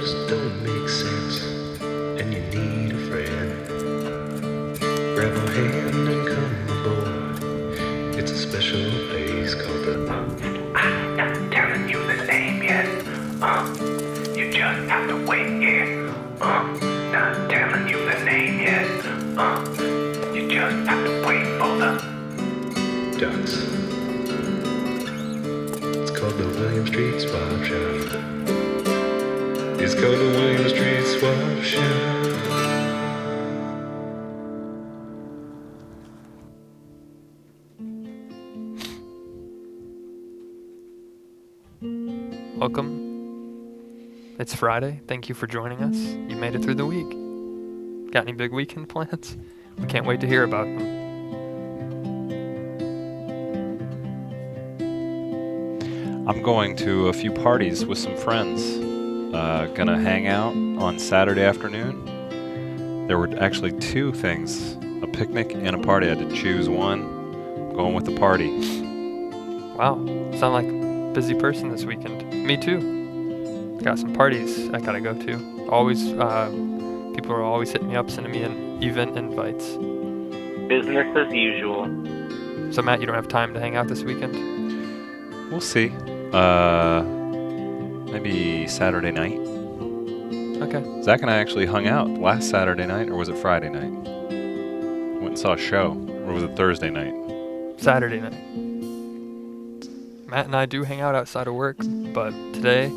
just don't make sense, and you need a friend. Grab a hand and come aboard. It's a special place called the... I'm not telling you the name yet. You just have to wait here. Not telling you the name yet. You just have to wait for the... Ducks. It's called the William Street Swap Shop. It's called the William Street Swap Shop. Welcome. It's Friday. Thank you for joining us. You made it through the week. Got any big weekend plans? We can't wait to hear about them. I'm going to a few parties with some friends. Gonna hang out on Saturday afternoon. There were actually two things, a picnic and a party. I had to choose one. I'm going with the party. Wow. Sound like a busy person this weekend. Me too. Got some parties I gotta go to. Always, people are always hitting me up, sending me event invites. Business as usual. So Matt, you don't have time to hang out this weekend? We'll see. Maybe Saturday night. Okay. Zach and I actually hung out last Saturday night, or was it Friday night? Went and saw a show, or was it Thursday night? Saturday night. Matt and I do hang out outside of work, but today,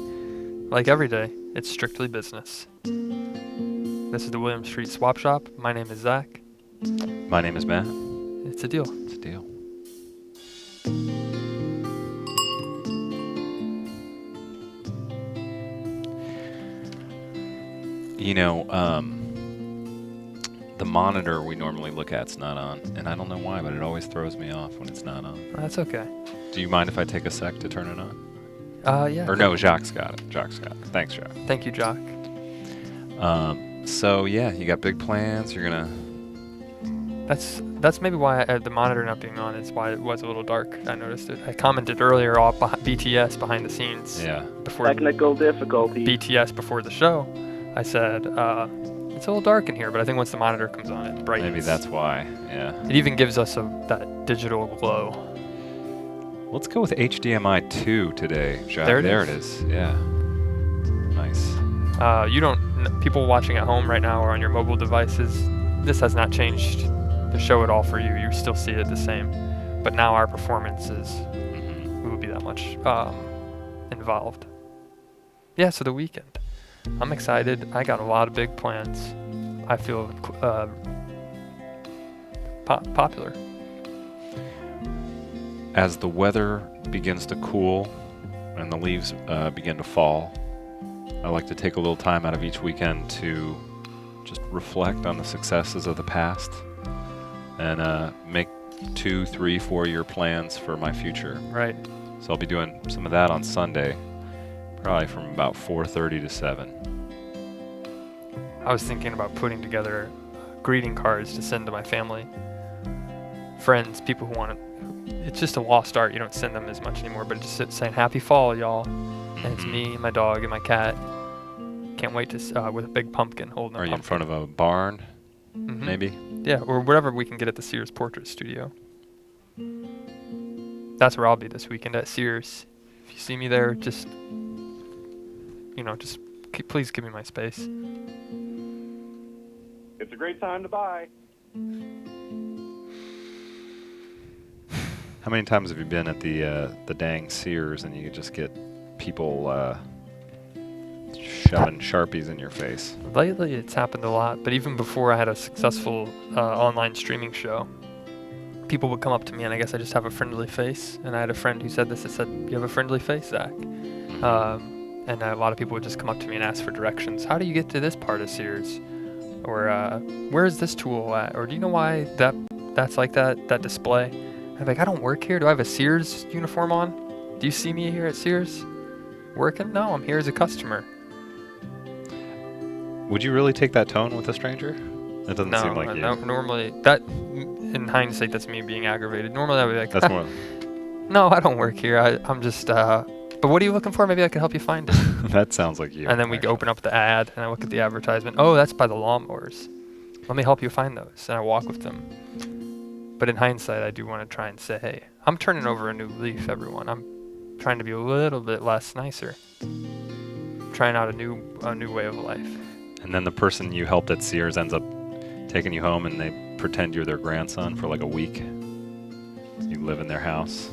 like every day, it's strictly business. This is the William Street Swap Shop. My name is Zach. My name is Matt. It's a deal. It's a deal. You know, the monitor we normally look at's not on, and I don't know why, but it always throws me off when it's not on. That's okay. Do you mind if I take a sec to turn it on? Yeah. Or no, Jacques got it. Jacques got it. Thanks, Jacques. Thank you, Jock. So yeah, you got big plans. You're gonna... That's maybe why the monitor not being on is why it was a little dark. I noticed it. I commented earlier off BTS behind the scenes. Yeah. Before Technical difficulty. BTS before the show, I said it's a little dark in here, but I think once the monitor comes on, it brightens. Maybe that's why. Yeah. It even gives us that digital glow. Let's go with HDMI 2 today, Jacques. There it is. Yeah. Nice. People watching at home right now or on your mobile devices, this has not changed the show at all for you. You still see it the same, but now our performances will be that much involved. Yeah, so the weekend. I'm excited. I got a lot of big plans. I feel popular. As the weather begins to cool and the leaves begin to fall, I like to take a little time out of each weekend to just reflect on the successes of the past and make 2, 3, 4-year plans for my future. Right. So I'll be doing some of that on Sunday, probably from about 4:30 to 7. I was thinking about putting together greeting cards to send to my family, friends, people who want it. It's just a lost art. You don't send them as much anymore, but just saying "Happy Fall, y'all," and it's me, my dog, and my cat. Can't wait to with a big pumpkin holding a Are you pumpkin. in front of a barn, maybe? Yeah, or whatever we can get at the Sears Portrait Studio. That's where I'll be this weekend, at Sears. If you see me there, just please give me my space. It's a great time to buy. How many times have you been at the dang Sears and you just get people shoving Sharpies in your face? Lately, it's happened a lot, but even before I had a successful online streaming show, people would come up to me, and I guess I just have a friendly face. And I had a friend who said this. It said, "You have a friendly face, Zach." And a lot of people would just come up to me and ask for directions. How do you get to this part of Sears? Or where is this tool at? Or do you know why that's like that display? I'm like, I don't work here. Do I have a Sears uniform on? Do you see me here at Sears working? No, I'm here as a customer. Would you really take that tone with a stranger? That doesn't seem like you. No, normally, in hindsight, that's me being aggravated. Normally, I would be like, That's more... no, I don't work here. I'm just But what are you looking for? Maybe I can help you find it. That sounds like you. And then we actually. open up the ad, and I look at the advertisement. Oh, that's by the lawnmowers. Let me help you find those. And I walk with them. But in hindsight, I do want to try and say, hey, I'm turning over a new leaf, everyone. I'm trying to be a little bit less nicer. Trying out a new way of life. And then the person you helped at Sears ends up taking you home, and they pretend you're their grandson for like a week. You live in their house.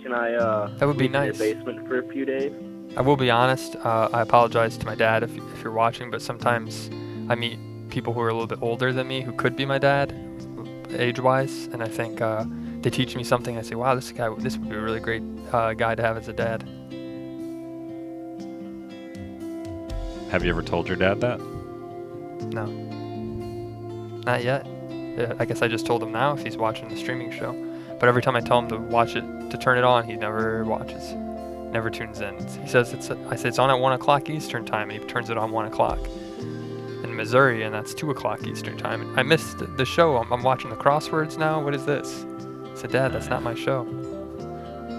Can I That would be sleep in nice. your basement for a few days? I will be honest. I apologize to my dad if you're watching, but sometimes I meet people who are a little bit older than me who could be my dad, age-wise, and I think they teach me something. I say, wow, this would be a really great guy to have as a dad. Have you ever told your dad that? No. Not yet. I guess I just told him now if he's watching the streaming show. But every time I tell him to watch it, to turn it on, he never watches. Never tunes in. He says I say it's on at 1 o'clock Eastern time, and he turns it on 1 o'clock. In Missouri, and that's 2 o'clock Eastern time. And I missed the show. I'm watching the crosswords now. What is this? I said, Dad, that's not my show.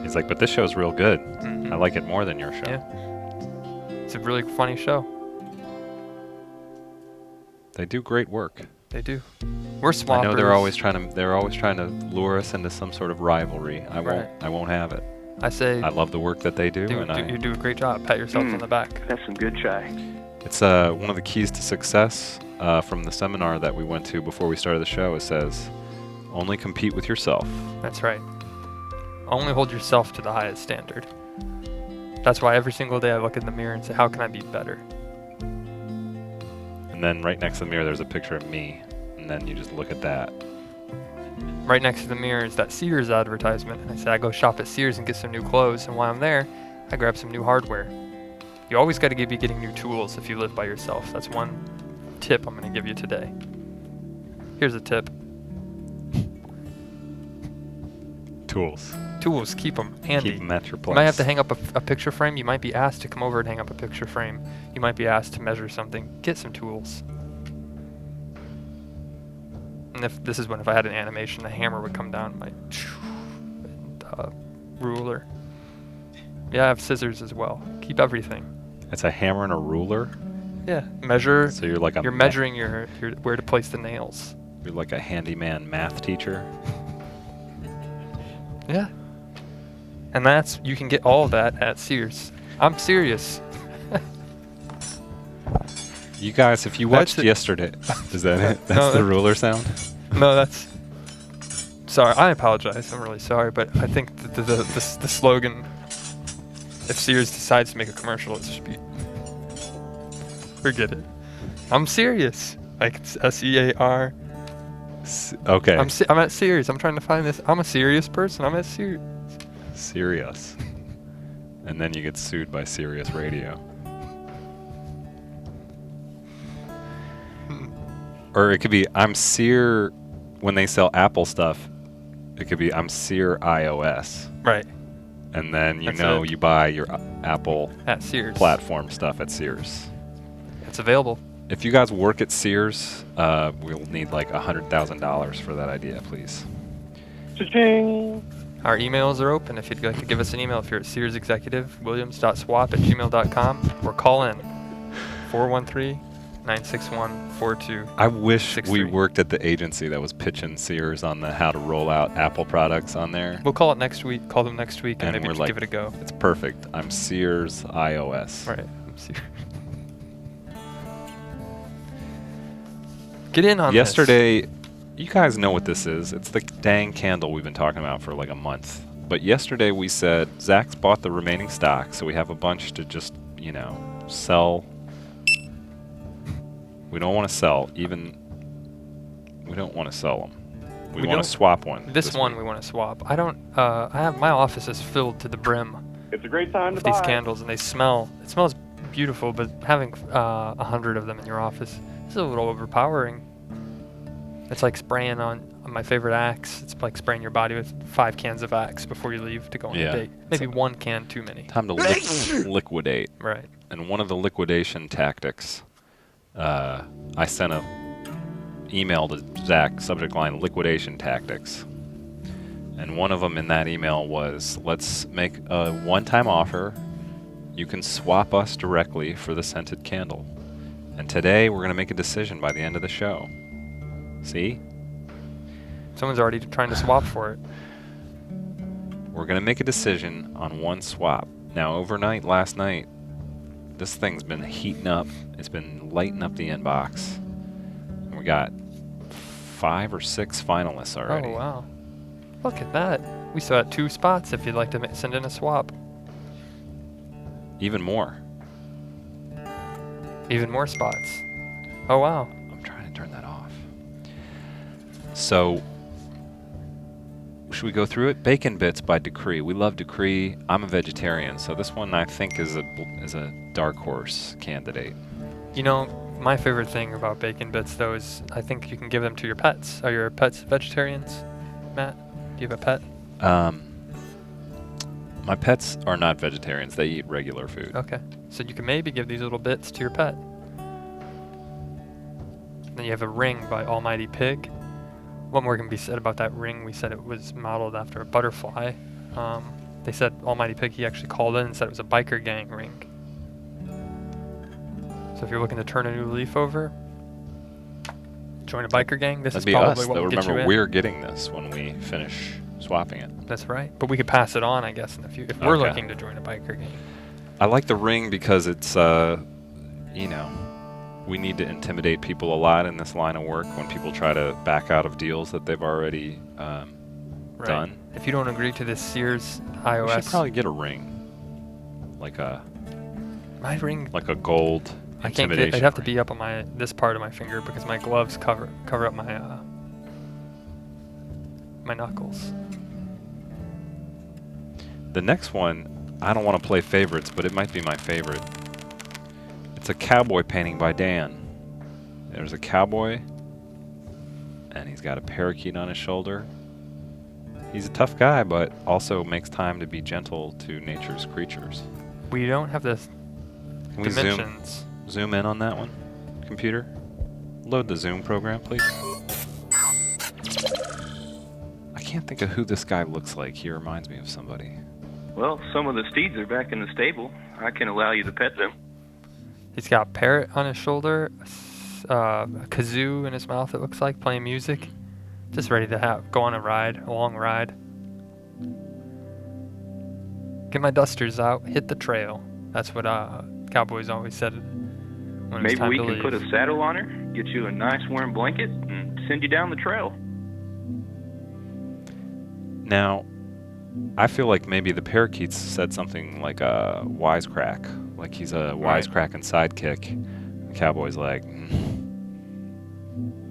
He's like, but this show's real good. Mhm. I like it more than your show. Yeah. It's a really funny show. They do great work. They do. We're swappers. I know they're always trying to lure us into some sort of rivalry. I won't have it. I say, I love the work that they do, you do a great job. Pat yourself on the back. That's some good chai. it's one of the keys to success from the seminar that we went to before we started the show. It says, only compete with yourself. That's right. Only hold yourself to the highest standard. That's why every single day I look in the mirror and say, how can I be better? And then right next to the mirror, there's a picture of me. And then you just look at that. Right next to the mirror is that Sears advertisement. And I say, I go shop at Sears and get some new clothes. And while I'm there, I grab some new hardware. You always got to be getting new tools if you live by yourself. That's one tip I'm going to give you today. Here's a tip. Tools. Tools, keep them handy. Keep them at your place. You might have to hang up a picture frame. You might be asked to come over and hang up a picture frame. You might be asked to measure something. Get some tools. And if I had an animation, a hammer would come down my ruler. Yeah, I have scissors as well. Keep everything. It's a hammer and a ruler. Yeah, measure. So you're like You're measuring your where to place the nails. You're like a handyman math teacher. Yeah. And you can get all of that at Sears. I'm serious. You guys, if you watched yesterday, is that it? That's the ruler sound? No, that's. Sorry, I apologize. I'm really sorry, but I think the slogan, if Sears decides to make a commercial, it's just be. Forget it. I'm serious. Like it's SEAR. Okay. I'm at Sears. I'm trying to find this. I'm a serious person. I'm at Sears. Sirius. And then you get sued by Sirius Radio. Or it could be, I'm Sear, when they sell Apple stuff, it could be, I'm Sear iOS. Right. And then That's you buy your Apple At Sears. platform stuff at Sears. It's available. If you guys work at Sears, we'll need like $100,000 for that idea, please. Cha-ching! Our emails are open if you'd like to give us an email. If you're at Sears Executive, williams.swap@gmail.com, or call in 413-961-4263. I wish we worked at the agency that was pitching Sears on the how to roll out Apple products on there. We'll call it next week. Call them next week, and maybe we're just like, give it a go. It's perfect. I'm Sears iOS. Right. I'm Sears. Get in on Yesterday, you guys know what this is. It's the dang candle we've been talking about for like a month. But yesterday we said Zach's bought the remaining stock, so we have a bunch to just, sell. We don't want to sell. We don't want to sell them. We want to swap one. This one week. we want to swap. I don't. I have my office is filled to the brim It's a great time with to these buy. candles, and they smell. It smells beautiful, but having 100 of them in your office is a little overpowering. It's like spraying on my favorite Axe. It's like spraying your body with 5 cans of Axe before you leave to go on a date. Maybe one can too many. Time to liquidate. Right. And one of the liquidation tactics, I sent a email to Zach, subject line liquidation tactics. And one of them in that email was, let's make a one-time offer you can swap us directly for the scented candle. And today we're going to make a decision by the end of the show. See? Someone's already trying to swap for it. We're going to make a decision on one swap. Now, overnight, last night, this thing's been heating up. It's been lighting up the inbox. And we got 5 or 6 finalists already. Oh, wow. Look at that. We still got 2 spots if you'd like to send in a swap. Even more. Even more spots. Oh, wow. I'm trying to turn that off. So, should we go through it? Bacon Bits by Decree. We love Decree. I'm a vegetarian, so this one I think is a dark horse candidate. You know, my favorite thing about Bacon Bits, though, is I think you can give them to your pets. Are your pets vegetarians, Matt? Do you have a pet? My pets are not vegetarians. They eat regular food. Okay. So you can maybe give these little bits to your pet. Then you have a ring by Almighty Pig. What more can be said about that ring? We said it was modeled after a butterfly. They said Almighty Pig, he actually called in and said it was a biker gang ring. So if you're looking to turn a new leaf over, join a biker gang, this That'd is be probably us. what Though will get you remember, in. we're getting this when we finish swapping it. That's right. But we could pass it on, I guess, in the future if we're Okay. looking to join a biker gang. I like the ring because it's, you know, we need to intimidate people a lot in this line of work when people try to back out of deals that they've already Right. done. If you don't agree to this Sears We should iOS, probably get a ring, like a my ring, gold I can't intimidation get. It'd have to ring. be up on this part of my finger because my gloves cover up my knuckles. The next one, I don't want to play favorites, but it might be my favorite. It's a cowboy painting by Dan. There's a cowboy, and he's got a parakeet on his shoulder. He's a tough guy, but also makes time to be gentle to nature's creatures. We don't have the Can we dimensions. zoom in on that one, computer? Load the Zoom program, please. I can't think of who this guy looks like. He reminds me of somebody. Well, some of the steeds are back in the stable. I can allow you to pet them. He's got a parrot on his shoulder, a kazoo in his mouth, it looks like, playing music. Just ready to go on a long ride. Get my dusters out, hit the trail. That's what Cowboys always said when it was Maybe time we to can leave. put a saddle on her, get you a nice warm blanket, and send you down the trail. Now, I feel like maybe the parakeet said something like a wisecrack, like he's a wisecracking sidekick. The cowboy's like,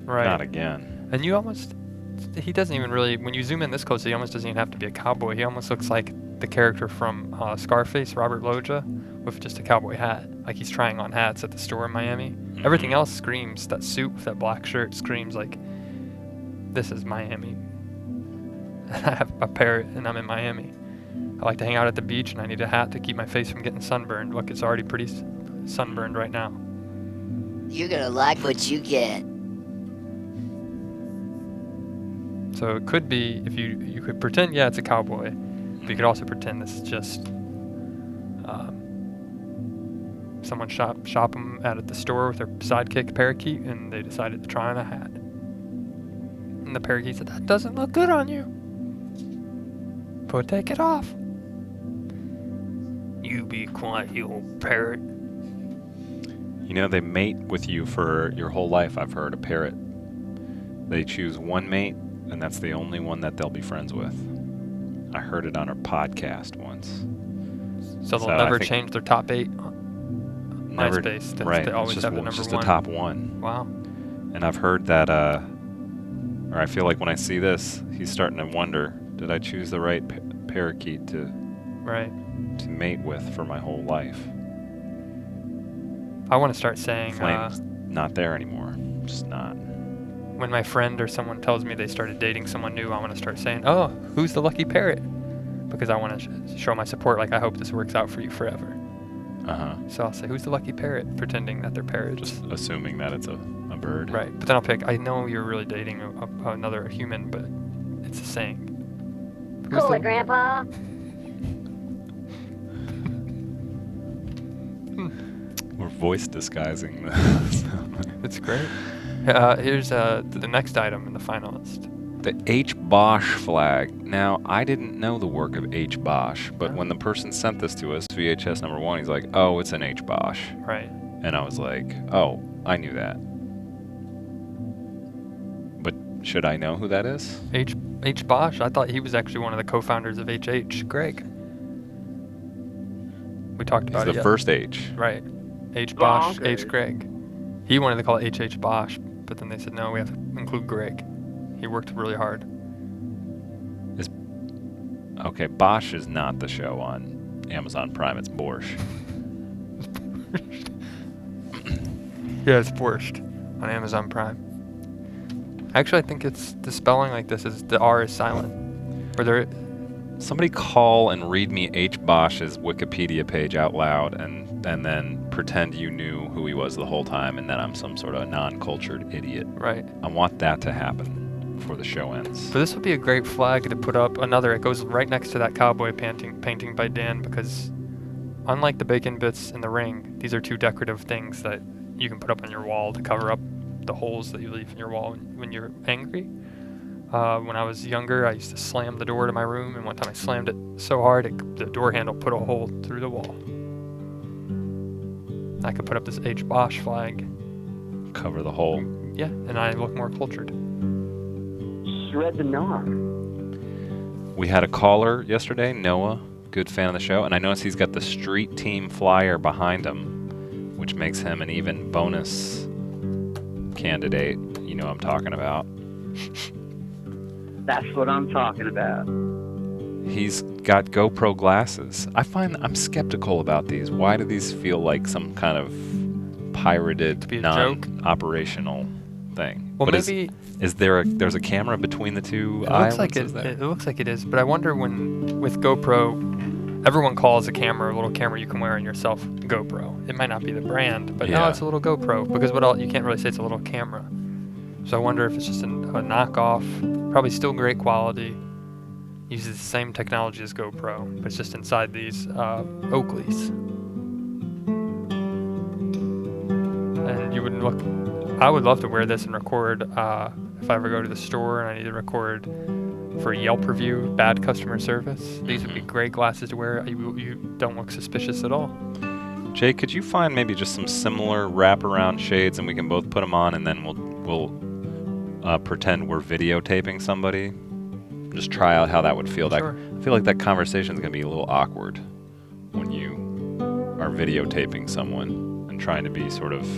Right. not again. And he doesn't even really, when you zoom in this close, he almost doesn't even have to be a cowboy. He almost looks like the character from Scarface, Robert Loggia, with just a cowboy hat. Like he's trying on hats at the store in Miami. Everything else screams, that suit with that black shirt screams like, this is Miami. I have a parrot and I'm in Miami. I like to hang out at the beach and I need a hat to keep my face from getting sunburned. Look, it's already pretty sunburned right now. You're gonna like what you get. So it could be, if you could pretend, yeah, it's a cowboy, but you could also pretend this is just someone shop them out at the store with their sidekick parakeet, and they decided to try on a hat. And the parakeet said, "That doesn't look good on you. Take it off." You be quiet, you old parrot. You know, they mate with you for your whole life, I've heard, a parrot. They choose one mate, and that's the only one that they'll be friends with. I heard it on a podcast once. So they'll So I never think- change their top 8 Never, MySpace. right, They always it's just, have the it's number just 1. a top one. Wow. And I've heard that, or I feel like when I see this, he's starting to wonder, did I choose the right parakeet to Right. mate with for my whole life? I want to start saying, Flame's not there anymore. Just not. when my friend or someone tells me they started dating someone new, I want to start saying, "Oh, who's the lucky parrot?" Because I want to show my support. Like, I hope this works out for you forever. So I'll say, "Who's the lucky parrot?" Pretending that they're parrots. Just assuming that it's a bird. Right. But then I'll pick. I know you're really dating another human, but it's a saying. Who's Cool the- it, Grandpa. We're voice disguising this. It's great. Here's the next item in the finalist. The H. Bosch flag. Now, I didn't know the work of H. Bosch, but when the person sent this to us, VHS number 1, he's like, oh, it's an H. Bosch. Right. And I was like, oh, I knew that. But should I know who that is? H. Bosch. I thought he was actually one of the co-founders of HH. Greg. We talked about He's it. the first H. Right. H. Bosch, okay. H. Greg. He wanted to call it HH Bosch, but then they said, no, we have to include Greg. He worked really hard. Okay, Bosch is not the show on Amazon Prime. It's Borscht. Yeah, it's Borscht on Amazon Prime. Actually, I think it's the spelling like this is the R is silent. Or there. Somebody call and read me H. Bosch's Wikipedia page out loud and then pretend you knew who he was the whole time and that I'm some sort of non-cultured idiot. Right. I want that to happen before the show ends. But this would be a great flag to put up. It goes right next to that cowboy painting by Dan, because unlike the bacon bits in the ring, these are two decorative things that you can put up on your wall to cover up the holes that you leave in your wall when you're angry. When I was younger, I used to slam the door to my room, and one time I slammed it so hard, the door handle put a hole through the wall. I could put up this H. Bosch flag. Cover the hole. Yeah, and I look more cultured. Shred the Noah. We had a caller yesterday, Noah, good fan of the show, and I noticed he's got the street team flyer behind him, which makes him an even bonus candidate. You know what I'm talking about. That's what I'm talking about. He's got GoPro glasses. I'm skeptical about these. Why do these feel like some kind of pirated, be a joke? non-operational thing? Well, but maybe there's a camera between the two it islands? it looks like it is, but I wonder when with GoPro, everyone calls a camera a little camera you can wear on yourself GoPro. It might not be the brand, but no, Yeah. it's a little GoPro, because you can't really say it's a little camera. So I wonder if it's just a knockoff, probably still great quality, uses the same technology as GoPro, but it's just inside these Oakleys. And I would love to wear this and record if I ever go to the store and I need to record for a Yelp review, bad customer service. These would be great glasses to wear. You don't look suspicious at all. Jay, could you find maybe just some similar wraparound shades and we can both put them on and then we'll pretend we're videotaping somebody? Just try out how that would feel. Sure. I feel like that conversation is going to be a little awkward when you are videotaping someone and trying to be sort of,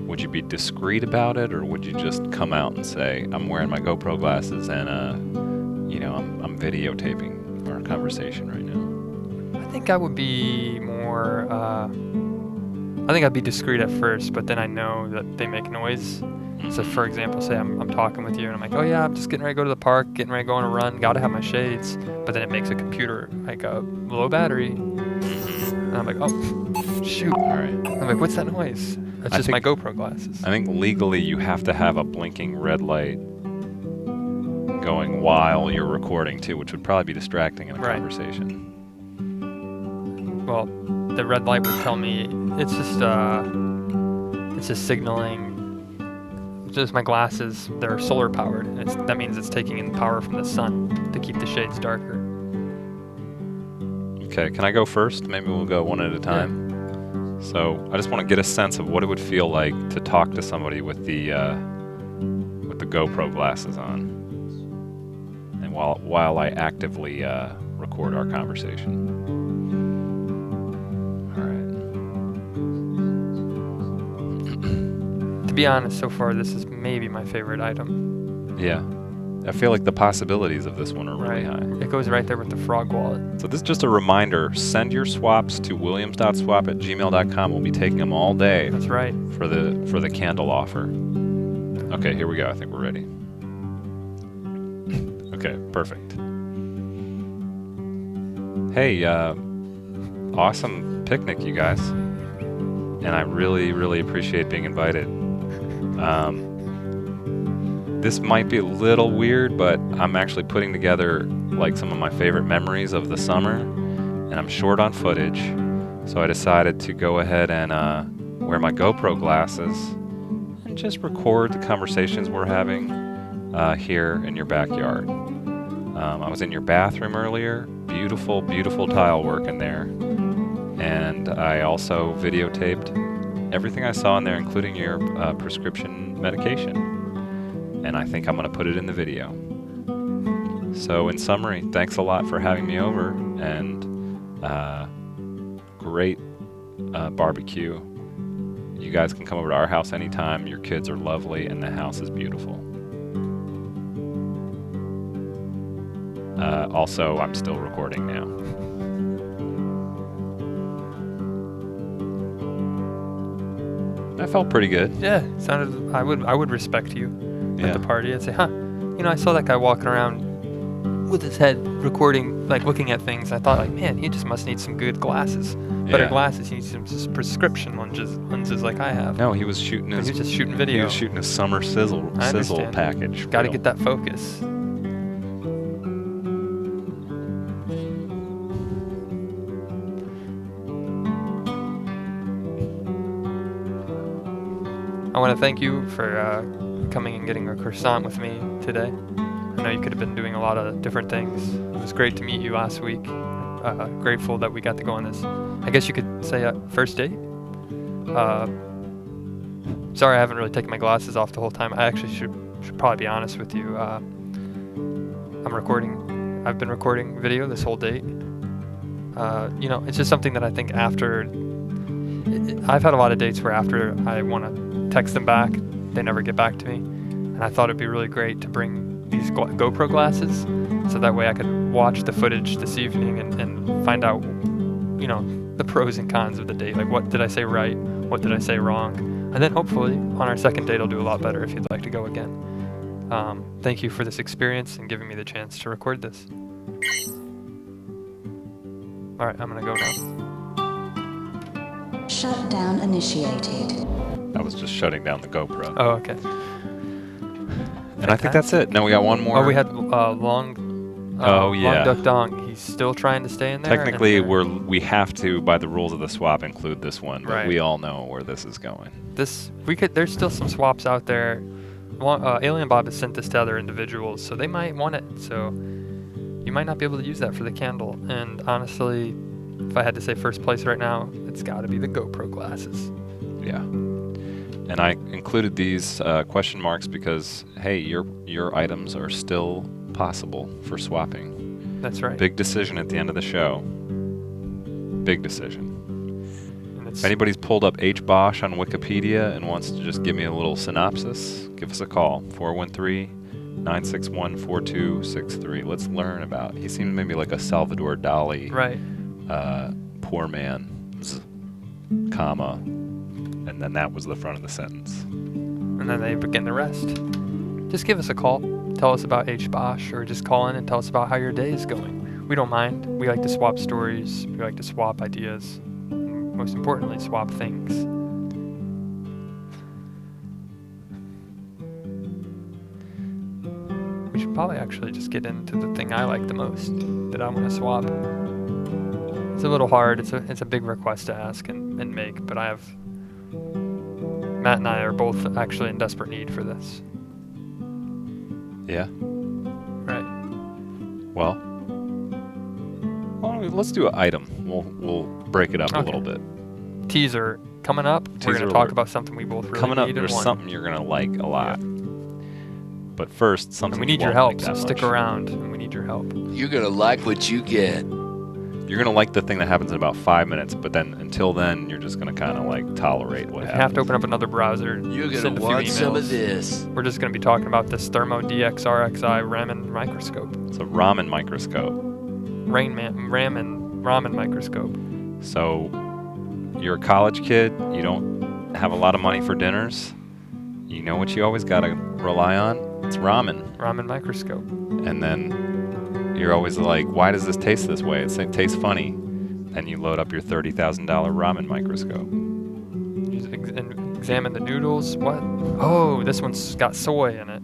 would you be discreet about it, or would you just come out and say, I'm wearing my GoPro glasses and, I'm videotaping our conversation right now? I think I would be more, I think I'd be discreet at first, but then I know that they make noise. So for example, say I'm talking with you and I'm like, oh yeah, I'm just getting ready to go to the park, getting ready to go on a run, gotta have my shades. But then it makes a computer like a low battery. And I'm like, oh, shoot. All right. I'm like, what's that noise? That's just my GoPro glasses. I think legally you have to have a blinking red light going while you're recording too, which would probably be distracting in a Right. conversation. Well, the red light would tell me it's just signaling. Just my glasses, they're solar powered. That means it's taking in power from the sun to keep the shades darker. Okay, can I go first? Maybe we'll go one at a time. So I just want to get a sense of what it would feel like to talk to somebody with the GoPro glasses on, and while I actively record our conversation. To be honest, so far this is maybe my favorite item. Yeah. I feel like the possibilities of this one are really high. It goes right there with the frog wallet. So this is just a reminder, send your swaps to williams.swap@gmail.com. We'll be taking them all day That's right. for the candle offer. Okay, here we go. I think we're ready. Okay, perfect. Hey, awesome picnic, you guys. And I really, really appreciate being invited. This might be a little weird, but I'm actually putting together like some of my favorite memories of the summer, and I'm short on footage. So I decided to go ahead and wear my GoPro glasses and just record the conversations we're having here in your backyard. I was in your bathroom earlier. Beautiful, beautiful tile work in there. And I also videotaped everything I saw in there, including your prescription medication. And I think I'm going to put it in the video. So in summary, thanks a lot for having me over, and great barbecue. You guys can come over to our house anytime. Your kids are lovely, and the house is beautiful. Also, I'm still recording now. That felt pretty good. Yeah, sounded. I would respect you Yeah. at the party. I'd say, huh, I saw that guy walking around with his head recording, like looking at things. I thought, like, man, he just must need some good glasses, better Yeah. glasses. He needs some prescription lenses like I have. No, he was shooting He his. was just shooting video. He was shooting a summer sizzle I understand. package. Got to Real. get that focus. I want to thank you for coming and getting a croissant with me today. I know you could have been doing a lot of different things. It was great to meet you last week. Grateful that we got to go on this, I guess you could say, first date. Sorry I haven't really taken my glasses off the whole time. I actually should probably be honest with you. I've been recording video this whole date. It's just something that I think after, I've had a lot of dates where after I want to text them back, they never get back to me. And I thought it'd be really great to bring these GoPro glasses, so that way I could watch the footage this evening and find out, the pros and cons of the date. Like, what did I say right? What did I say wrong? And then hopefully on our second date I'll do a lot better if you'd like to go again. Thank you for this experience and giving me the chance to record this. All right, I'm gonna go now. Shutdown initiated. I was just shutting down the GoPro. Oh, okay. And I think that's it. No, we got one more. Oh, we had Long yeah. Duck Dong. He's still trying to stay in there. Technically, and, we have to, by the rules of the swap, include this one. But Right. we all know where this is going. There's still some swaps out there. Alien Bob has sent this to other individuals, so they might want it. So you might not be able to use that for the candle. And honestly, if I had to say first place right now, it's got to be the GoPro glasses. Yeah. And I included these question marks because, hey, your items are still possible for swapping. That's right. Big decision at the end of the show. Big decision. And it's If anybody's pulled up H. Bosch on Wikipedia and wants to just give me a little synopsis, give us a call. 413-961-4263. Let's learn about. He seemed maybe like a Salvador Dali, right. poor man, comma, and then that was the front of the sentence. And then they begin the rest. Just give us a call. Tell us about H. Bosch, or just call in and tell us about how your day is going. We don't mind. We like to swap stories. We like to swap ideas. And most importantly, swap things. We should probably actually just get into the thing I like the most that I want to swap. It's a little hard. It's a big request to ask and make, but Matt and I are both actually in desperate need for this. Yeah. Right. Well, let's do an item. We'll break it up a Okay. little bit. Teaser coming up. We're Teaser going to talk alert. about something we both really Coming up, need and there's want. something you're gonna like a lot. But first, something And we need you your won't help, like so that stick much. around, and we need your help. You're gonna like what you get. You're gonna like the thing that happens in about 5 minutes, but then until then, you're just gonna kind of like tolerate what If you happens. have to open up another browser, You're send gonna a want few some of emails. this. We're just going to be talking about this Thermo DXRXI Raman microscope. It's a ramen microscope. Ramen microscope. So you're a college kid. You don't have a lot of money for dinners. You know what you always gotta rely on? It's ramen. Ramen microscope. And then you're always like, why does this taste this way? It tastes funny. And you load up your $30,000 ramen microscope. Just examine the noodles. What? Oh, this one's got soy in it.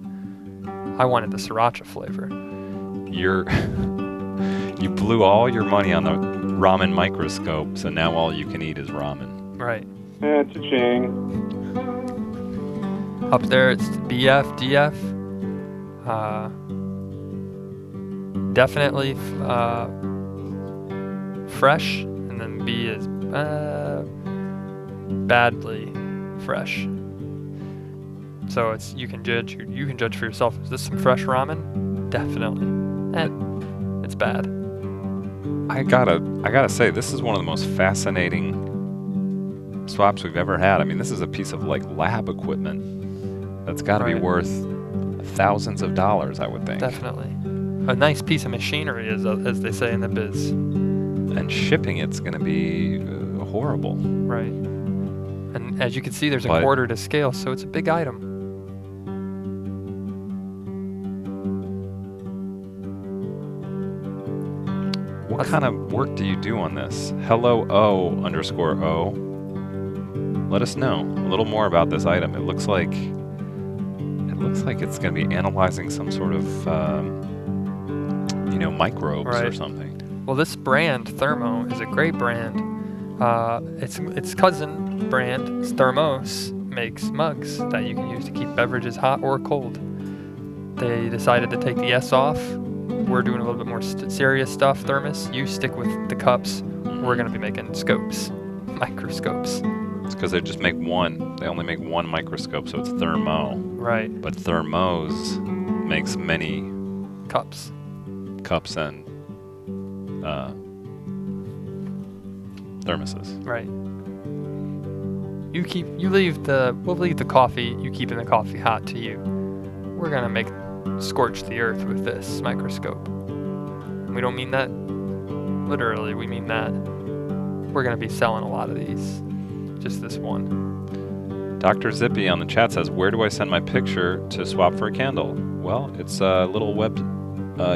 I wanted the sriracha flavor. You blew all your money on the ramen microscope, so now all you can eat is ramen. Right. Yeah, cha-ching. Up there it's BF, DF. Definitely fresh, and then B is badly fresh. So it's you can judge for yourself. Is this some fresh ramen? Definitely. It's bad. I gotta say, this is one of the most fascinating swaps we've ever had. I mean, this is a piece of like lab equipment that's got to be Right. worth thousands of dollars, I would think. Definitely. A nice piece of machinery, as they say in the biz. And shipping it's going to be horrible. Right. And as you can see, there's a But- quarter to scale, so it's a big item. What kind of work do you do on this? Hello O_O. Let us know a little more about this item. It looks like it's going to be analyzing some sort of microbes or Right. something. Well, this brand, Thermo, is a great brand. Its cousin brand, Thermos, makes mugs that you can use to keep beverages hot or cold. They decided to take the S off. We're doing a little bit more serious stuff, Thermos. You stick with the cups. We're going to be making scopes, microscopes. It's because they just make one. They only make one microscope, so it's Thermo. Right. But Thermos makes many Cups. cups and thermoses. Right. We'll leave the coffee, you keeping the coffee hot to you. We're gonna scorch the earth with this microscope. And we don't mean that literally, we mean that we're gonna be selling a lot of these. Just this one. Dr. Zippy on the chat says, where do I send my picture to swap for a candle? Well, it's a little web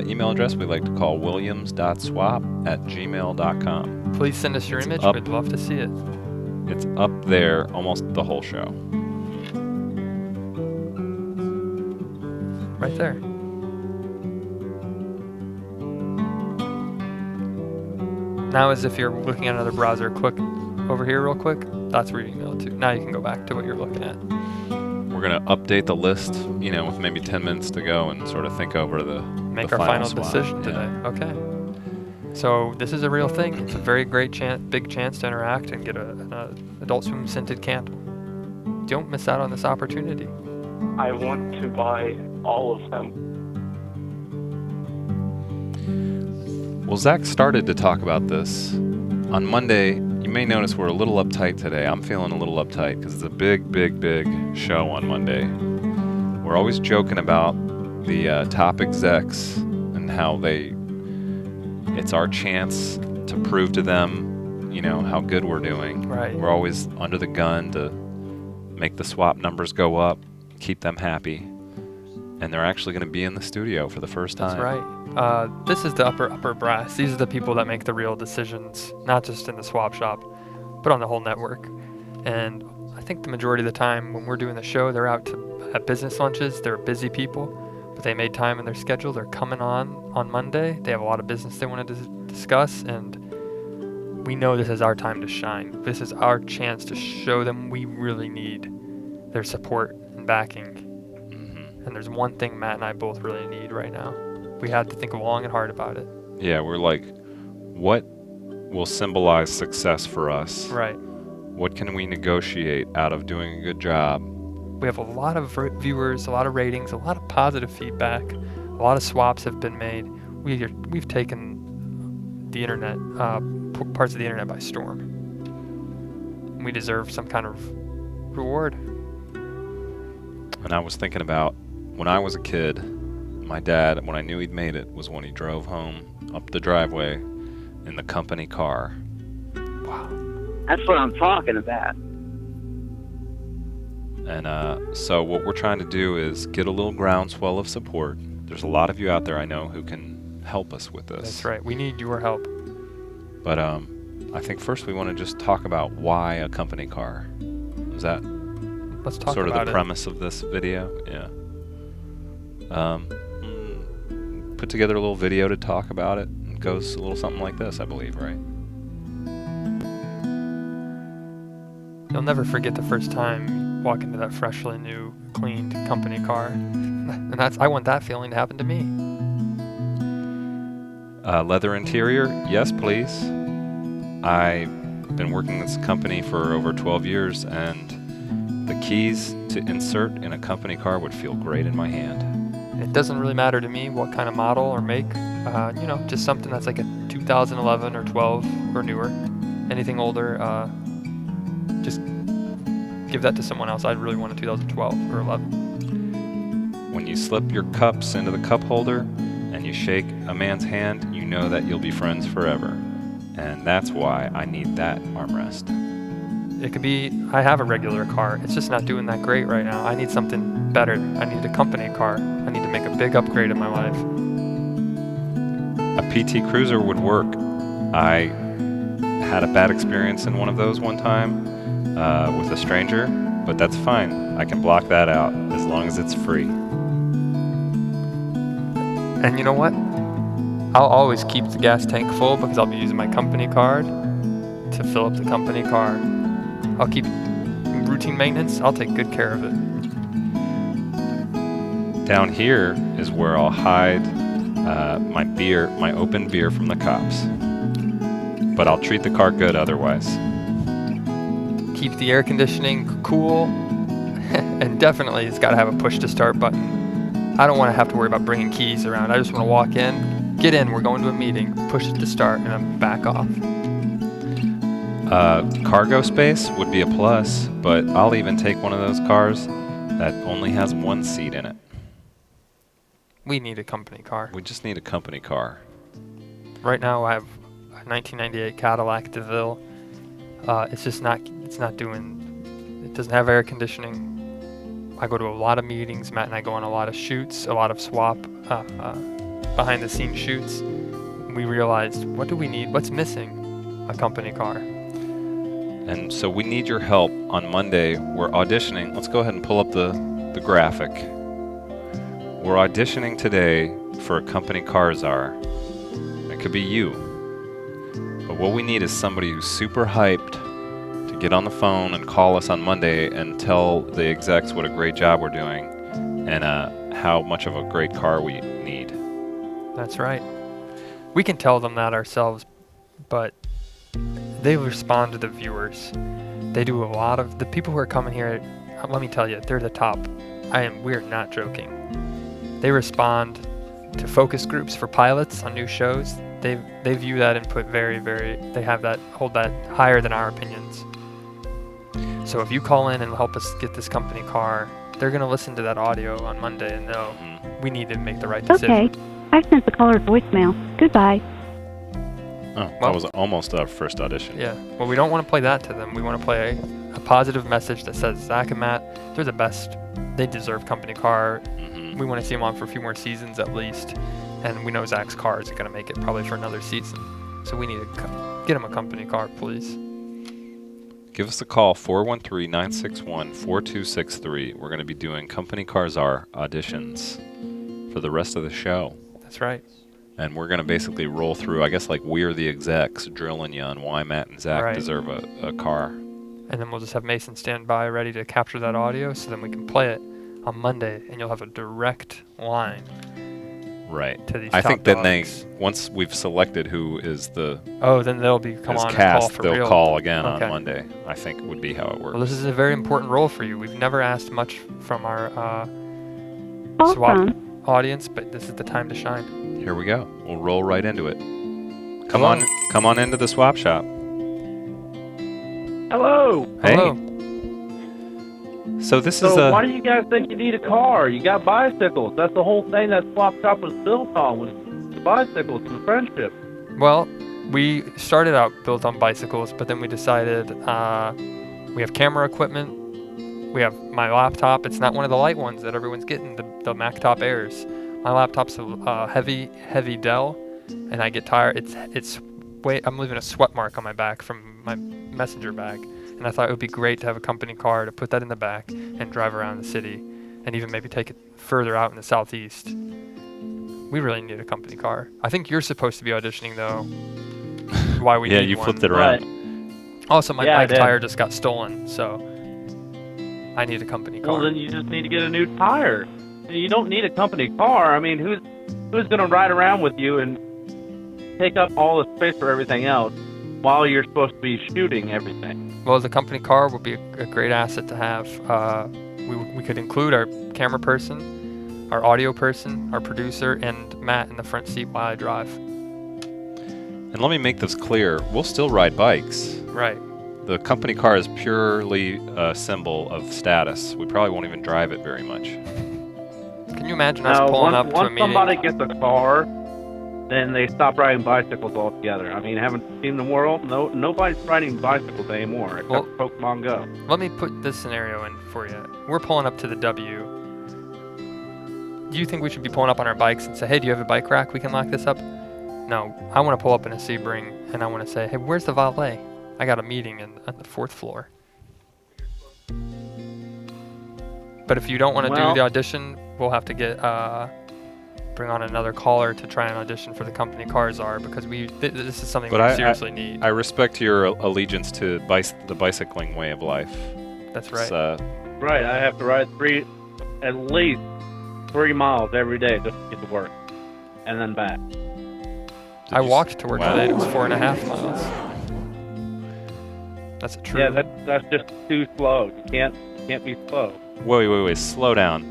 email address we like to call williams.swap@gmail.com. Please send us your image. up. We'd love to see it. It's up there almost the whole show. Right there. Now, as if you're looking at another browser, click over here real quick. That's where you email it to. Now you can go back to what you're looking at. We're going to update the list, with maybe 10 minutes to go and sort of think over the Make the our final swap. decision today. Okay. So this is a real thing. It's a very great big chance to interact and get an Adult Swim scented candle. Don't miss out on this opportunity. I want to buy all of them. Well, Zach started to talk about this. On Monday, you may notice we're a little uptight today. I'm feeling a little uptight because it's a big, big, big show on Monday. We're always joking about the top execs and how it's our chance to prove to them, how good we're doing. Right. We're always under the gun to make the swap numbers go up, keep them happy. And they're actually going to be in the studio for the first time. That's right. This is the upper brass. These are the people that make the real decisions, not just in the swap shop, but on the whole network. And I think the majority of the time when we're doing the show, they're out at business lunches. They're busy people, but they made time in their schedule. They're coming on Monday. They have a lot of business they want to discuss, and we know this is our time to shine. This is our chance to show them we really need their support and backing. And there's one thing Matt and I both really need right now. We had to think long and hard about it. Yeah, we're like, what will symbolize success for us? Right. What can we negotiate out of doing a good job? We have a lot of viewers, a lot of ratings, a lot of positive feedback. A lot of swaps have been made. We've taken the internet, parts of the internet by storm. We deserve some kind of reward. And I was thinking about when I was a kid, my dad, when I knew he'd made it, was when he drove home up the driveway in the company car. Wow. That's what I'm talking about. And so what we're trying to do is get a little groundswell of support. There's a lot of you out there I know who can help us with this. That's right. We need your help. But I think first we want to just talk about why a company car. Is that Let's talk sort of about the it. premise of this video? Yeah. Put together a little video to talk about it. It goes a little something like this, I believe, right? You'll never forget the first time you walk into that freshly new, cleaned company car. And I want that feeling to happen to me. Leather interior? Yes, please. I've been working this company for over 12 years, and the keys to insert in a company car would feel great in my hand. It doesn't really matter to me what kind of model or make. Just something that's like a 2011 or 12 or newer. Anything older, just give that to someone else. I'd really want a 2012 or 11. When you slip your cups into the cup holder and you shake a man's hand, you know that you'll be friends forever. And that's why I need that armrest. It could be, I have a regular car. It's just not doing that great right now. I need something better. I need a company car. I need to make a big upgrade in my life. A PT Cruiser would work. I had a bad experience in one of those one time with a stranger, but that's fine. I can block that out as long as it's free. And you know what? I'll always keep the gas tank full because I'll be using my company card to fill up the company car. I'll keep routine maintenance. I'll take good care of it. Down here is where I'll hide my open beer from the cops. But I'll treat the car good otherwise. Keep the air conditioning cool, and definitely it's got to have a push to start button. I don't want to have to worry about bringing keys around. I just want to walk in, get in, we're going to a meeting, push it to start, and then back off. Cargo space would be a plus, but I'll even take one of those cars that only has one seat in it. We need a company car. We just need a company car. Right now I have a 1998 Cadillac DeVille. It's not doing, it doesn't have air conditioning. I go to a lot of meetings. Matt and I go on a lot of shoots, a lot of swap, behind the scenes shoots. We realized, what do we need? What's missing? A company car. And so we need your help on Monday. We're auditioning. Let's go ahead and pull up the graphic. We're auditioning today for a company car czar. It could be you. But what we need is somebody who's super hyped to get on the phone and call us on Monday and tell the execs what a great job we're doing and how much of a great car we need. That's right. We can tell them that ourselves, but they respond to the viewers. They do a lot of, the people who are coming here, let me tell you, they're the top. We're not joking. They respond to focus groups for pilots on new shows. They view that input they hold that higher than our opinions. So if you call in and help us get this company car, they're going to listen to that audio on Monday and know we need to make the right decision. Okay, I sent the caller's voicemail. Goodbye. Oh, that was almost our first audition. Yeah, well, we don't want to play that to them. We want to play a positive message that says, Zach and Matt, they're the best. They deserve company car. We want to see them on for a few more seasons at least. And we know Zach's car isn't going to make it probably for another season. So we need to get him a company car, please. Give us a call, 413-961-4263. We're going to be doing Company Car Czar auditions for the rest of the show. That's right. And we're going to basically roll through, I guess, like We're the Execs, drilling you on why Matt and Zach deserve a car. And then we'll just have Mason stand by ready to capture that audio so then we can play it on Monday and you'll have a direct line. Right. To these I top think then dogs. once we've selected who is the then they'll be come on cast, and call for they'll real. call again on Monday. I think would be how it works. Well, this is a very important role for you. We've never asked much from our Awesome. swap audience, but this is the time to shine. Here we go. We'll roll right into it. Come on into the swap shop. Hello. Hey. Hello. So this So is why do you guys think you need a car? You got bicycles. That's the whole thing that Swap Shop was built on, was the bicycles and friendship. Well, we started out built on bicycles, but then we decided we have camera equipment. We have my laptop. It's not one of the light ones that everyone's getting, the Mac-Top Airs. My laptop's a heavy Dell, and I get tired. I'm leaving a sweat mark on my back from my messenger bag. And I thought it would be great to have a company car to put that in the back and drive around the city and even maybe take it further out in the southeast. We really need a company car. I think you're supposed to be auditioning, though. Why we need you one. flipped it around. Also, my Yeah, I bike did. tire just got stolen, so I need a company car. Well, then you just need to get a new tire. You don't need a company car. I mean, who's going to ride around with you and take up all the space for everything else while you're supposed to be shooting everything? Well, the company car would be a great asset to have. We could include our camera person, our audio person, our producer, and Matt in the front seat while I drive. And let me make this clear. We'll still ride bikes. Right. The company car is purely a symbol of status. We probably won't even drive it very much. Can you imagine us pulling up to a once meeting? somebody gets a car, then they stop riding bicycles altogether. I mean, haven't seen the world? Nobody's riding bicycles anymore except Well, for Pokemon Go. Let me put this scenario in for you. We're pulling up to the W. Do you think we should be pulling up on our bikes and say, hey, do you have a bike rack? We can lock this up? No, I want to pull up in a Sebring and I want to say, hey, where's the valet? I got a meeting on the 4th floor. But if you don't want to do the audition, we'll have to get bring on another caller to try and audition for the company car Czar, because this is something we seriously need. I respect your allegiance to the bicycling way of life. That's right. Right, I have to ride at least 3 miles every day just to get to work, and then back. I walked to work today. It was 4.5 miles. That's a true. Yeah, that's just too slow. You can't be slow. Wait. Slow down.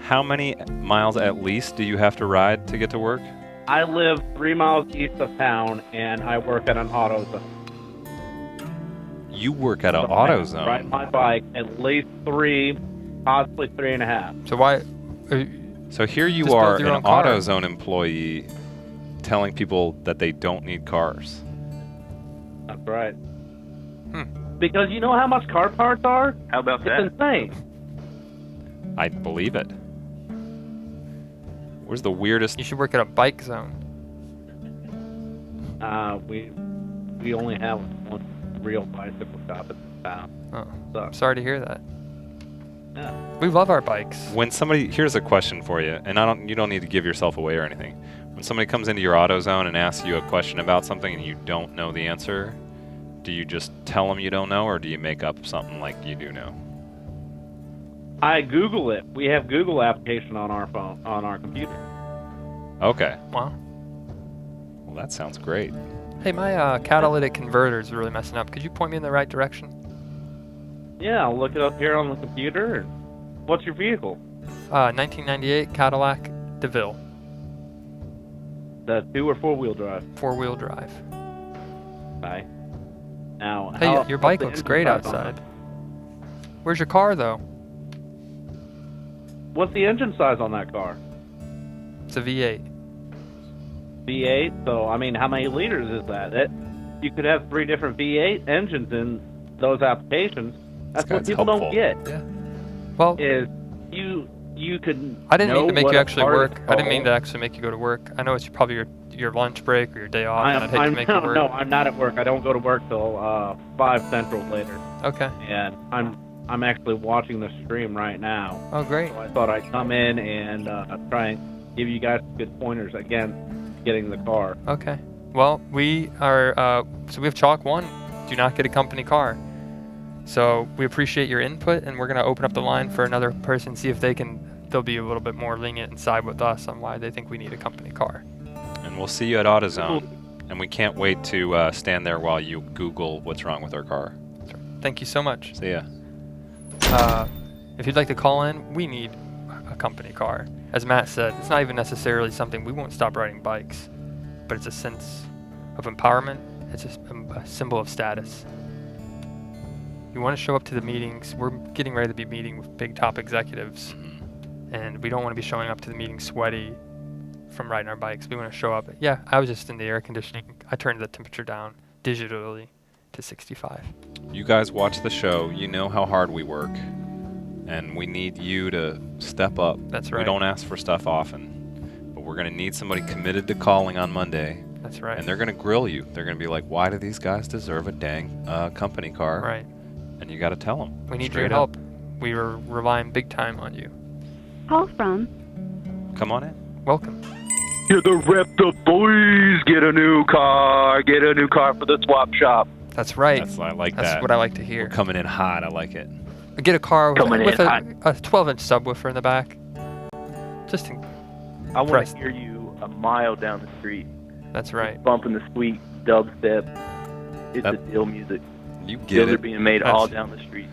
How many miles at least do you have to ride to get to work? I live 3 miles east of town, and I work at an AutoZone. You work at an So I AutoZone? ride my bike at least 3, possibly 3.5. So why? So here you Just are, build your an own car. AutoZone employee, telling people that they don't need cars. That's right. Because you know how much car parts are? How about that? It's insane. I believe it. Where's the weirdest? You should work at a bike zone. We only have one real bicycle shop in town. Oh, So, I'm sorry to hear that. yeah. We love our bikes. When here's a question for you, and you don't need to give yourself away or anything. When somebody comes into your AutoZone and asks you a question about something and you don't know the answer, do you just tell them you don't know, or do you make up something like you do know? I Google it. We have Google application on our phone, on our computer. Okay. Wow. Well, that sounds great. Hey, my catalytic converter is really messing up. Could you point me in the right direction? Yeah, I'll look it up here on the computer. What's your vehicle? 1998 Cadillac DeVille. The 2 or 4-wheel drive? 4-wheel drive. Okay. Now, Hey, your bike what's the looks great engine size on outside. Where's your car, though? it? What's the engine size on that car? It's a V8. V8. So, I mean, how many liters is that? You could have 3 different V8 engines in those applications. That's what guy's people helpful. don't get. Yeah. Well, Is you could. I didn't mean to make know you what a actually part is work. I didn't mean called. to actually make you go to work. I know it's probably your lunch break or your day off, and I'd hate to make you work. No, I'm not at work. I don't go to work till 5 Central later. Okay. And I'm actually watching the stream right now. Oh, great. So I thought I'd come in and try and give you guys good pointers again, getting the car. Okay. Well, we are. So we have Chalk 1. Do not get a company car. So we appreciate your input, and we're gonna open up the line for another person, see if they'll be a little bit more lenient and side with us on why they think we need a company car. And we'll see you at AutoZone. And we can't wait to stand there while you Google what's wrong with our car. Thank you so much. See ya. If you'd like to call in, we need a company car. As Matt said, it's not even necessarily something we won't stop riding bikes, but it's a sense of empowerment. It's a symbol of status. You want to show up to the meetings. We're getting ready to be meeting with big top executives, and we don't want to be showing up to the meeting sweaty from riding our bikes. We want to show up. Yeah, I was just in the air conditioning. I turned the temperature down digitally to 65. You guys watch the show. You know how hard we work. And we need you to step up. That's right. We don't ask for stuff often. But we're going to need somebody committed to calling on Monday. That's right. And they're going to grill you. They're going to be like, why do these guys deserve a dang company car? Right. And you got to tell them. We need straight your up. help. We are relying big time on you. Call from. Come on in. Welcome. You're the rep, the boys. Get a new car. Get a new car for the swap shop. That's right. I like that. That's what I like to hear. We're coming in hot. I like it. Get a car with Coming in a hot. 12-inch subwoofer in the back. Just in, I want Press. to hear you a mile down the street, that's right. bumping the sweet dubstep. It's That- the deal music. You get Deals are it. being made all down the street.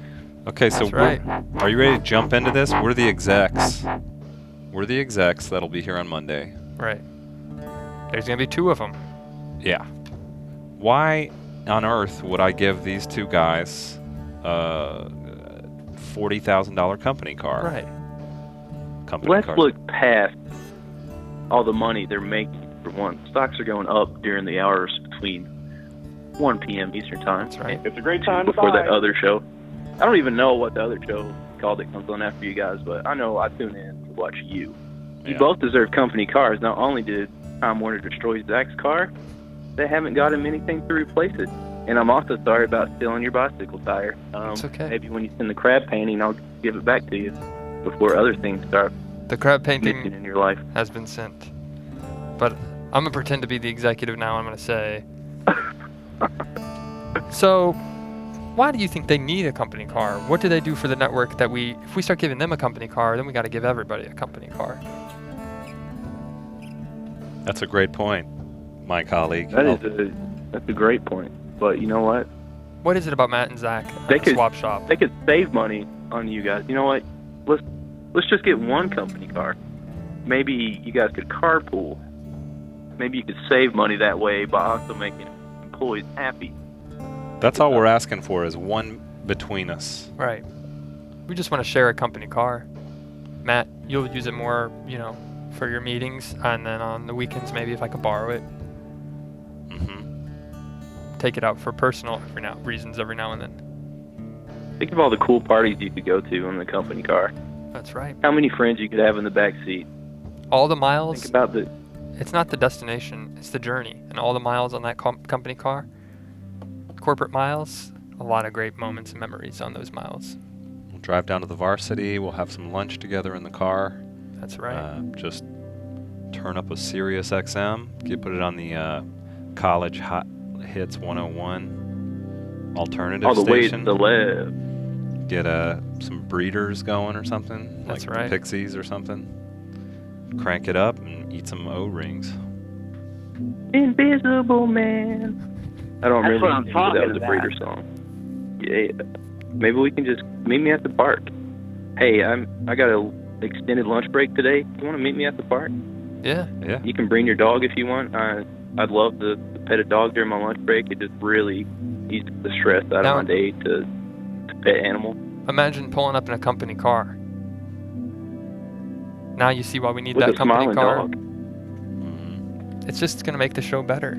Okay, so That's right. are you ready to jump into this? We're the execs. We're the execs that'll be here on Monday. Right. There's gonna be 2 of them. Yeah. Why on earth would I give these 2 guys a $40,000 company car? Right. Company Let's car. look past all the money they're making. For one, stocks are going up during the hours between 1 p.m. Eastern Time. That's right. It's a great time to Before buy. that other show. I don't even know what the other show called that comes on after you guys, but I know I tune in to watch you. You Yeah. both deserve company cars. Not only did Time Warner destroy Zach's car, they haven't got him anything to replace it. And I'm also sorry about stealing your bicycle tire. It's okay. Maybe when you send the crab painting, I'll give it back to you before other things start The crab missing painting in your life. has been sent. But I'm gonna pretend to be the executive now. I'm gonna say. So, why do you think they need a company car? What do they do for the network if we start giving them a company car, then we got to give everybody a company car? That's a great point, my colleague. That's a great point. But you know what? What is it about Matt and Zach They at the could- swap shop? They could save money on you guys. You know what? Let's just get one company car. Maybe you guys could carpool. Maybe you could save money that way by also making employees happy. That's all we're asking for is one between us. Right. We just want to share a company car. Matt, you'll use it more, for your meetings, and then on the weekends, maybe if I could borrow it, Mm-hmm. take it out for personal reasons every now and then. Think of all the cool parties you could go to in the company car. That's right. How many friends you could have in the back seat. All the miles. Think about the It's not the destination, it's the journey. And all the miles on that company car, corporate miles, a lot of great moments and memories on those miles. We'll drive down to the varsity. We'll have some lunch together in the car. That's right. Just turn up a Sirius XM. Put it on the College Hot Hits 101 alternative all the way to station. the left. Get some breeders going or something. That's like right. Pixies or something. Crank it up and eat some O-rings. Invisible Man. I don't That's really what I'm think talking that was a about. breeder song. Yeah. Maybe we can just meet me at the park. Hey, I got a extended lunch break today. You want to meet me at the park? Yeah. Yeah. You can bring your dog if you want. I'd love to pet a dog during my lunch break. It just really eases the stress out Now- of my day to pet animal. Imagine pulling up in a company car. Now you see why we need With that a company smiling car. dog. Mhm. It's just going to make the show better.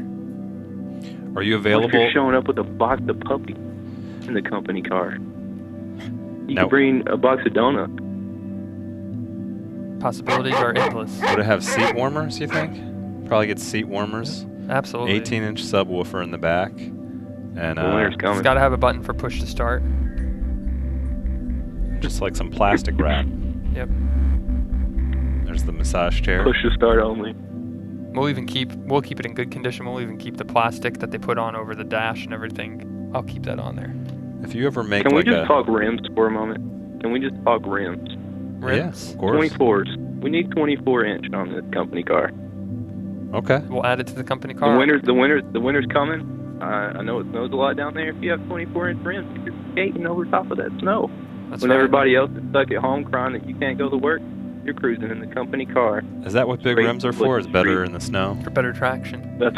Are you What if available? you're showing up with a box of puppies in the company car? You Now- can bring a box of donuts. Possibilities are endless. Would it have seat warmers, you think? Probably get seat warmers. Absolutely. 18-inch subwoofer in the back. And The winter's It's coming. got to have a button for push to start. just like some plastic wrap. Yep. There's the massage chair. Push to start only. We'll keep it in good condition. We'll even keep the plastic that they put on over the dash and everything. I'll keep that on there. If you ever make Can we like just a talk rims for a moment? Can we just talk rims? Rims. Yeah, of course. 24s. We need 24-inch on this company car. Okay. We'll add it to the company The car. winter's coming. I know it snows a lot down there. If you have 24-inch rims, you're skating over top of that snow. That's When right. everybody else is stuck at home crying that you can't go to work, you're cruising in the company car. Is that what big Straight rims are foot for? Is better street. in the snow? For better traction. That's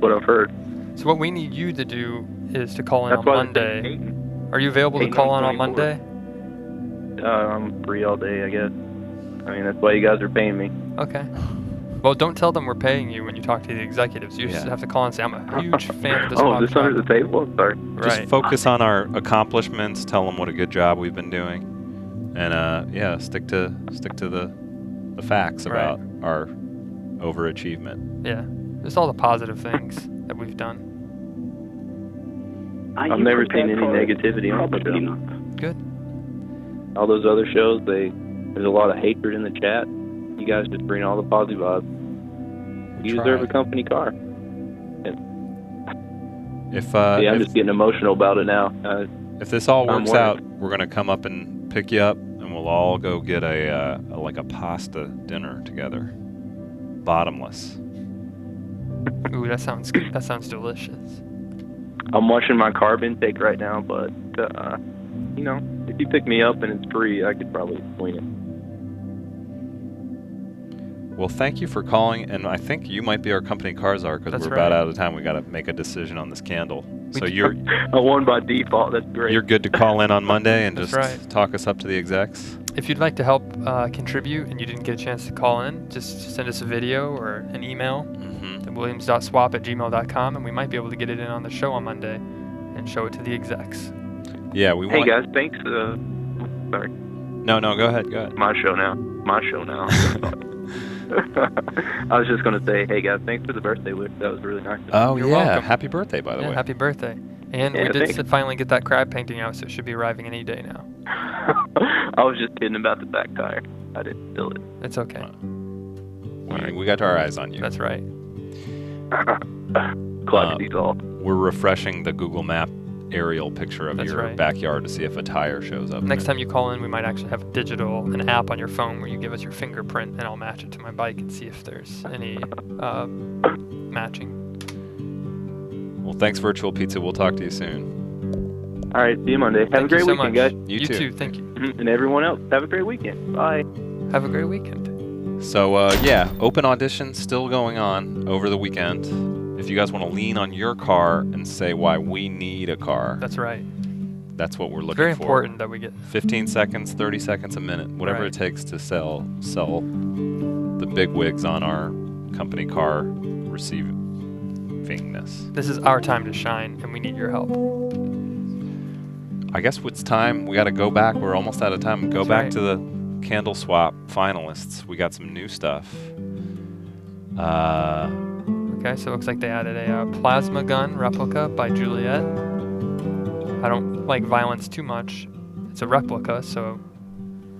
what I've heard. So what we need you to do is to call in That's on why Monday. Are you available to Hating call on in on 24. Monday? I'm free all day, I guess. I mean, that's why you guys are paying me. Okay. Well, don't tell them we're paying you when you talk to the executives. You just Yeah. have to call and say, I'm a huge fan of this Oh, is this swap under shop." the table? I'm sorry. Just Right. focus on our accomplishments. Tell them what a good job we've been doing, and yeah, stick to the facts Right. about our overachievement. Yeah. Just all the positive things that we've done. I've never seen any negativity on the show. Good. All those other shows, there's a lot of hatred in the chat. You guys just bring all the positive vibes. You Try. deserve a company car. If I'm just getting emotional about it now. if this all I'm works worried. out, we're gonna come up and pick you up, and we'll all go get a pasta dinner together, bottomless. Ooh, that sounds good. That sounds delicious. I'm watching my carb intake right now, but you know, if you pick me up and it's free, I could probably swing it. Well, thank you for calling, and I think you might be our company car czar because That's we're about right. out of time. We got to make a decision on this candle. So We- you're I won by default. That's great. you're good to call in on Monday and That's just right. talk us up to the execs. If you'd like to help contribute and you didn't get a chance to call in, just send us a video or an email Mm-hmm. to williams.swap@gmail.com, and we might be able to get it in on the show on Monday and show it to the execs. Yeah, we Hey want. guys, thanks. Sorry, No, go ahead. Go ahead. my show now. I was just gonna say, hey guys, thanks for the birthday wish. That was really nice. Oh You're yeah, welcome. happy birthday by the Yeah, way. happy birthday. And Yeah, we did thanks. finally get that crab painting out, so it should be arriving any day now. I was just kidding about the back tire. I didn't steal it. It's okay. We got our eyes on you. That's right. Clock these all. We're refreshing the Google Map aerial picture of That's your right. backyard to see if a tire shows up. Next time you call in, we might actually have an app on your phone where you give us your fingerprint, and I'll match it to my bike and see if there's any matching. Well, thanks, Virtual Pizza. We'll talk to you soon. All right, see you Monday. Have a Thank you great so weekend, much. guys. You too. Thank you. And everyone else, have a great weekend. Bye. Have a great weekend. So, yeah, open auditions still going on over the weekend. If you guys want to lean on your car and say why we need a car, That's right. that's what we're looking Very for. important that we get. 15 seconds, 30 seconds, a minute, whatever Right. it takes to sell the big wigs on our company car receivingness. This is our time to shine, and we need your help. I guess it's time. We got to go back. We're almost out of time. Go That's back right. to the candle swap finalists. We got some new stuff. Okay, so it looks like they added a plasma gun replica by Juliet. I don't like violence too much. It's a replica, so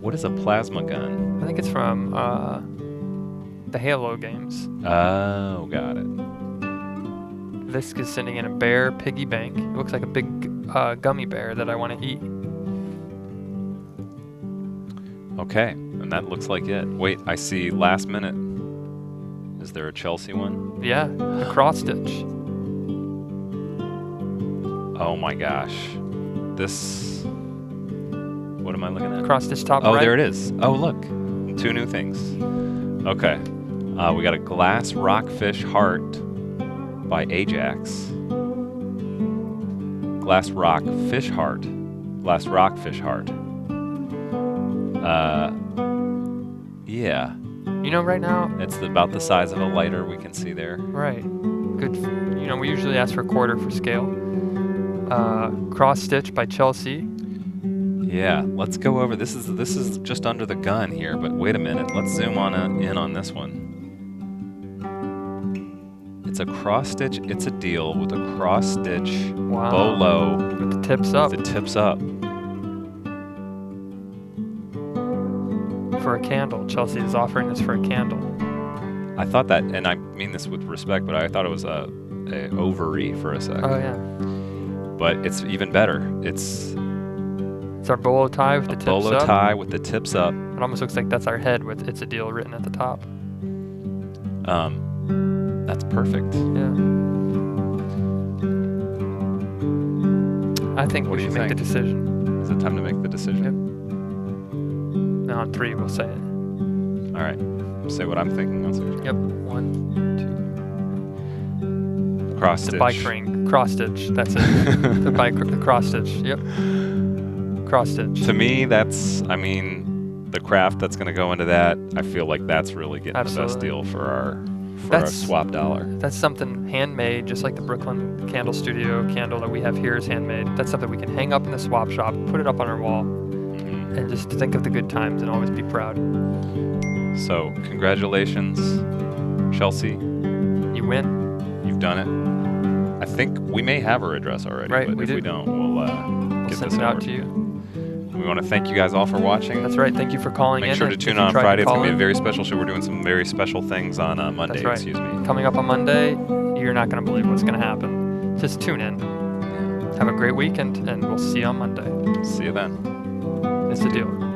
What is a plasma gun? I think it's from the Halo games. Oh, got it. This is sending in a bear piggy bank. It looks like a big gummy bear that I want to eat. Okay, and that looks like it. Wait, I see last minute. Is there a Chelsea one? Yeah, a cross stitch. Oh my gosh. This. What am I looking at? Cross stitch top Oh, right. there it is. Oh, look. 2 new things. Okay. We got a glass rockfish heart by Ajax. Glass rockfish heart. Glass rockfish heart. Yeah. You know, right now, It's about the size of a lighter we can see there. right. Good. You know, we usually ask for a quarter for scale. Cross stitch by Chelsea. Yeah, let's go over. This is just under the gun here, but wait a minute. Let's zoom in on this one. It's a cross stitch. It's a deal with a cross stitch Wow. bolo With the tips up with the tips up. for a candle. Chelsea is offering this for a candle. I thought that, and I mean this with respect, but I thought it was a ovary for a sec. Oh yeah. But it's even better. It's It's our bolo tie with the a tips bolo up. tie with the tips up. It almost looks like that's our head with "It's a Deal" written at the top. That's perfect. Yeah. I think What we do you should make the think? decision. Is it time to make the decision? Yep. Now on 3, we'll say it. All right. Say what I'm thinking. I'll say what Yep. 1, cross 2. stitch. The bike ring. Cross stitch. That's it. the cross stitch. Yep. Cross stitch. To me, that's, I mean, the craft that's going to go into that, I feel like that's really getting the best Absolutely. deal for our That's- swap dollar. That's something handmade, just like the Brooklyn Candle Studio candle that we have here is handmade. That's something we can hang up in the swap shop, put it up on our wall, and just think of the good times and always be proud. So, congratulations, Chelsea. You win. You've done it. I think we may have her address already, Right, but we if do. we don't, we'll We'll get send this it out over. to you. We want to thank you guys all for watching. That's right. Thank you for calling Make in. sure to If tune you on tried to Friday. It's call going to be a in, very special show. We're doing some very special things on Monday, That's right. excuse me. Coming up on Monday, you're not going to believe what's going to happen. just tune in. Have a great weekend, and we'll see you on Monday. See you then. It's the deal.